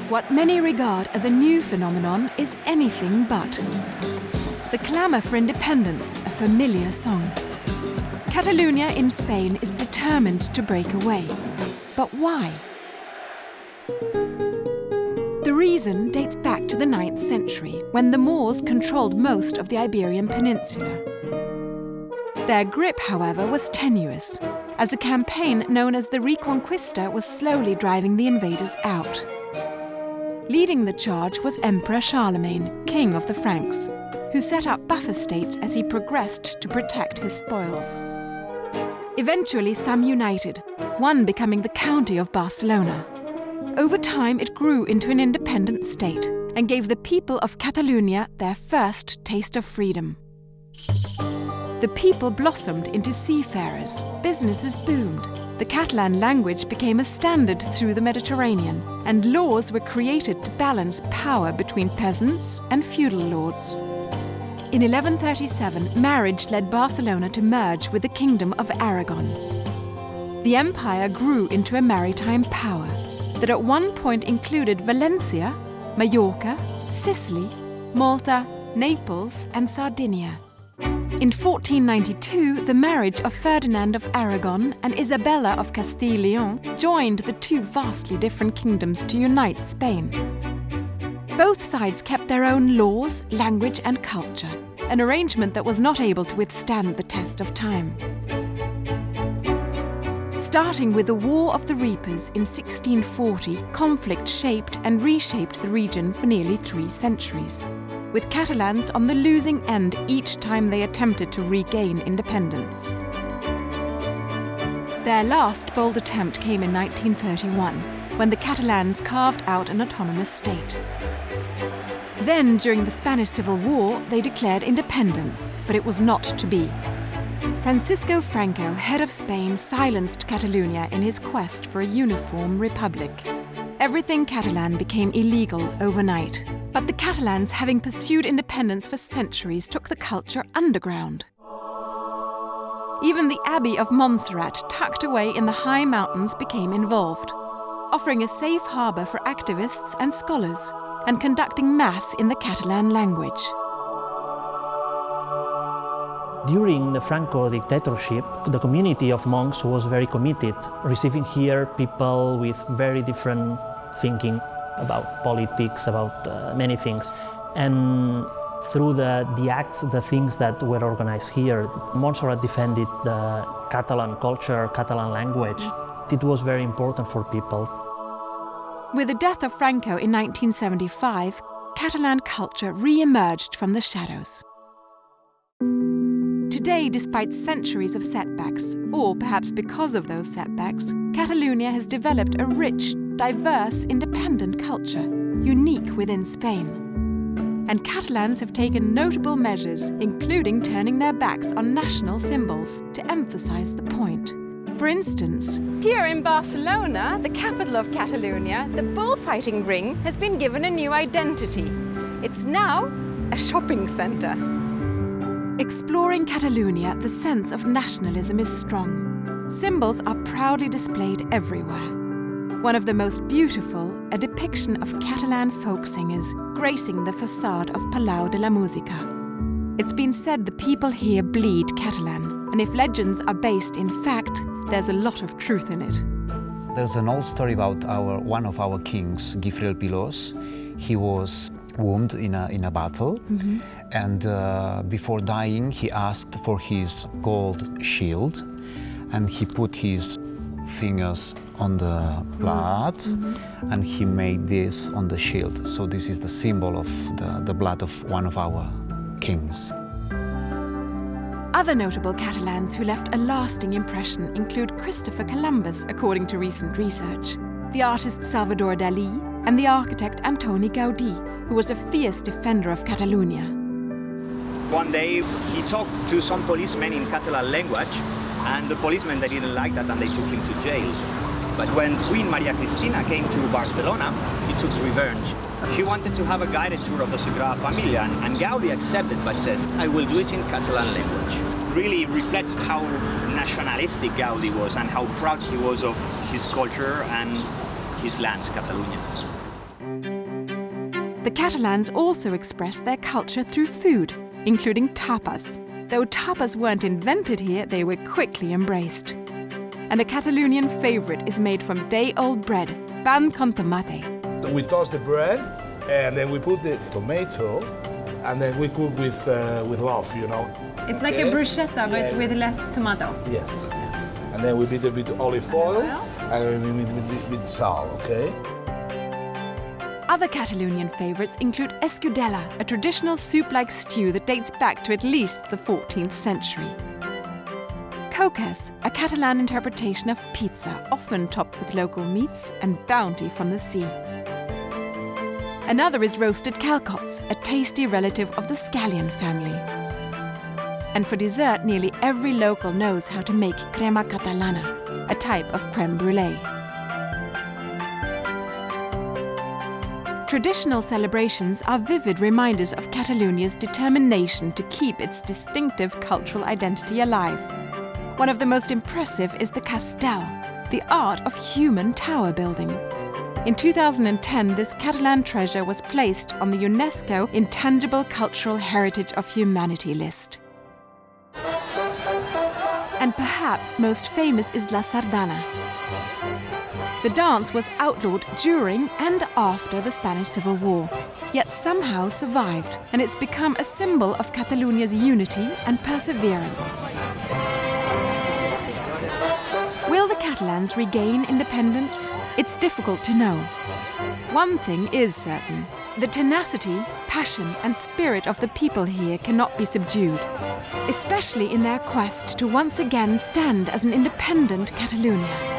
what many regard as a new phenomenon is anything but. The clamour for independence, a familiar song. Catalonia in Spain is determined to break away. But why? The reason dates back to the 9th century, when the Moors controlled most of the Iberian Peninsula. Their grip, however, was tenuous, as a campaign known as the Reconquista was slowly driving the invaders out. Leading the charge was Emperor Charlemagne, king of the Franks, who set up buffer states as he progressed to protect his spoils. Eventually, some united, one becoming the county of Barcelona. Over time, it grew into an independent state and gave the people of Catalonia their first taste of freedom. The people blossomed into seafarers, businesses boomed, the Catalan language became a standard through the Mediterranean, and laws were created to balance power between peasants and feudal lords. In 1137, marriage led Barcelona to merge with the Kingdom of Aragon. The empire grew into a maritime power that at one point included Valencia, Majorca, Sicily, Malta, Naples, and Sardinia. In 1492, the marriage of Ferdinand of Aragon and Isabella of Castile-Leon joined the two vastly different kingdoms to unite Spain. Both sides kept their own laws, language, and culture, an arrangement that was not able to withstand the test of time. Starting with the War of the Reapers in 1640, conflict shaped and reshaped the region for nearly 3 centuries, with Catalans on the losing end each time they attempted to regain independence. Their last bold attempt came in 1931, when the Catalans carved out an autonomous state. Then, during the Spanish Civil War, they declared independence, but it was not to be. Francisco Franco, head of Spain, silenced Catalonia in his quest for a uniform republic. Everything Catalan became illegal overnight. But the Catalans, having pursued independence for centuries, took the culture underground. Even the Abbey of Montserrat, tucked away in the high mountains, became involved, offering a safe harbour for activists and scholars, and conducting Mass in the Catalan language. During the Franco dictatorship, the community of monks was very committed, receiving here people with very different thinking about politics, about many things. And through the acts, the things that were organized here, Montserrat defended the Catalan culture, Catalan language. It was very important for people. With the death of Franco in 1975, Catalan culture re-emerged from the shadows. Today, despite centuries of setbacks, or perhaps because of those setbacks, Catalonia has developed a rich, diverse, independent culture, unique within Spain. And Catalans have taken notable measures, including turning their backs on national symbols to emphasize the point. For instance, here in Barcelona, the capital of Catalonia, the bullfighting ring has been given a new identity. It's now a shopping centre. Exploring Catalonia, the sense of nationalism is strong. Symbols are proudly displayed everywhere. One of the most beautiful, a depiction of Catalan folk singers gracing the facade of Palau de la Música. It's been said the people here bleed Catalan, and if legends are based in fact, there's a lot of truth in it. There's an old story about one of our kings, Guifré el Pilós. He was wounded in a battle, and before dying, he asked for his gold shield, and he put his fingers on the blood, and he made this on the shield. So this is the symbol of the blood of one of our kings. Other notable Catalans who left a lasting impression include Christopher Columbus, according to recent research, the artist Salvador Dalí, and the architect Antoni Gaudí, who was a fierce defender of Catalonia. One day he talked to some policemen in Catalan language, and the policemen, they didn't like that and they took him to jail. But when Queen Maria Cristina came to Barcelona, he took revenge. She wanted to have a guided tour of the Sagrada Familia, and Gaudí accepted but says, I will do it in Catalan language. Really reflects how nationalistic Gaudí was and how proud he was of his culture and his land, Catalonia. the Catalans also expressed their culture through food, including tapas. Though tapas weren't invented here, they were quickly embraced. And a Catalonian favorite is made from day-old bread, pan con tomate. We toast the bread, and then we put the tomato, and then we cook with love, you know. It's like a bruschetta, but with less tomato. Yes. And then we beat a bit of olive oil, and we with salt, okay? Other Catalonian favourites include escudella, a traditional soup-like stew that dates back to at least the 14th century. Coques, a Catalan interpretation of pizza, often topped with local meats and bounty from the sea. Another is roasted calcots, a tasty relative of the scallion family. And for dessert, nearly every local knows how to make crema catalana, a type of creme brulee. Traditional celebrations are vivid reminders of Catalonia's determination to keep its distinctive cultural identity alive. One of the most impressive is the Castell, the art of human tower building. In 2010, this Catalan treasure was placed on the UNESCO Intangible Cultural Heritage of Humanity list. And perhaps most famous is La Sardana. The dance was outlawed during and after the Spanish Civil War, yet somehow survived, and it's become a symbol of Catalonia's unity and perseverance. Will the Catalans regain independence? It's difficult to know. One thing is certain: the tenacity, passion, and spirit of the people here cannot be subdued, especially in their quest to once again stand as an independent Catalonia.